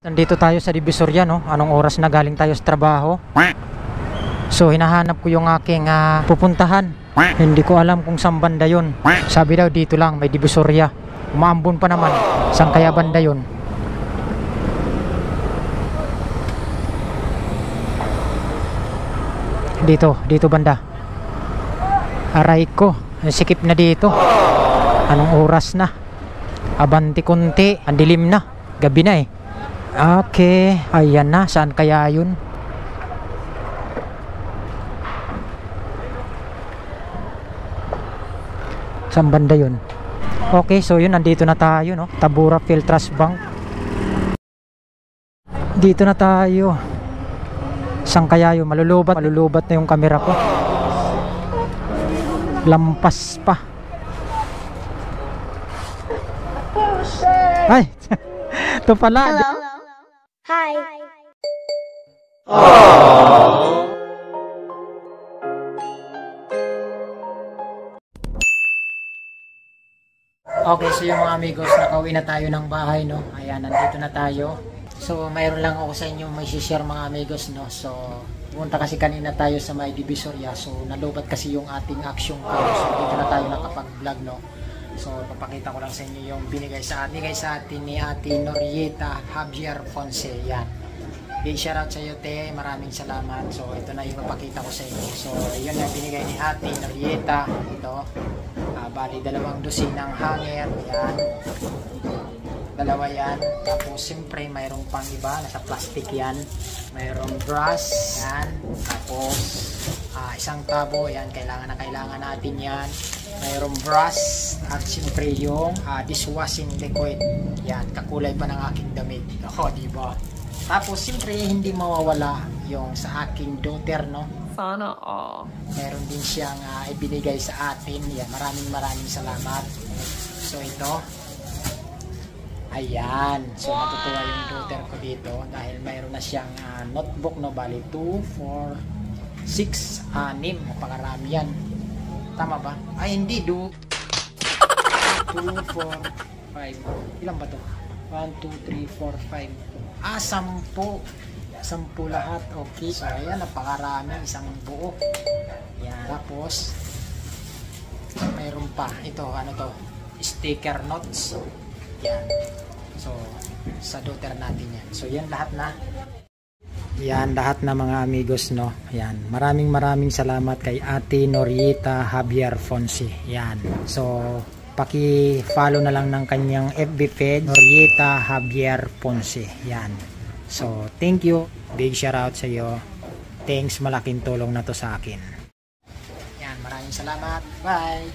Nandito tayo sa Divisoria, no? Anong oras na galing tayo sa trabaho? So hinahanap ko yung aking pupuntahan. Hindi ko alam kung saan banda yun. Sabi daw dito lang may Divisoria. Umaambon pa naman. Saan kaya banda yun? Dito banda. Aray ko, sikip na dito. Anong oras na? Abanti konti, ang dilim na. Gabi na eh. Okay, ayan na. Saan kaya yun? Saan banda yun? Okay, so yun, nandito na tayo, no? Tabura Philtrust Bank. Dito na tayo. Saan kaya yun? Malulubat na yung camera ko. Lampas pa. Ay! Ito pala. Hello. Hi. Okay, so yung mga amigos, nakauwi na tayo ng bahay, no? Ayan, nandito na tayo. So, mayroon lang ako sa inyo may share mga amigos, no? So, punta kasi kanina tayo sa may Divisoria. So, nalubat kasi yung ating action cam. So, dito na tayo nakapag-vlog, no? So, papakita ko lang sa inyo yung binigay sa atin ni Ate Norieta Javier Ponce. Yan. Big shoutout sa iyo, te. Maraming salamat. So, ito na yung papakita ko sa inyo. So, yun yung binigay ni Ate Norieta. Ito. Bali, 2 dosinang hanger. Yan. 2 yan. Tapos, siyempre, mayroong pang iba. Nasa plastic yan. Mayroong brush. Yan. Tapos, isang tabo. Yan. Kailangan natin yan. Mayroong brush. At siyempre, yung dishwashing liquid. Yan. Kakulay pa ng aking damit. O, diba? Tapos, siyempre, hindi mawawala yung sa aking daughter, no? Sana all. Meron din siyang ibinigay sa atin. Yan, maraming salamat. So, ito. Ayan. So, natutuwa yung daughter ko dito dahil mayroon na siyang notebook, no? Bali, 2, 4, 6, 6. Napakarami yan. Tama ba? Ay, hindi, 2, 4, 5. Ilan ba to? 1, 2, 3, 4, 5. 10. 10 lahat. Okay. So, ayan. Napakarami. Isang buo. Yan. Tapos, mayroon pa. Ito, ano to? Sticker notes. Yan. So, sa daughter natin yan. So, yan lahat na. Yan, lahat na mga amigos, no? Yan. Maraming salamat kay Ate Norieta Javier Ponce. Yan. So, paki-follow na lang ng kanyang FB page, Norieta Javier Ponce. Yan. So, thank you. Big shout out sa iyo. Thanks, malaking tulong na to sa akin. Yan, maraming salamat. Bye!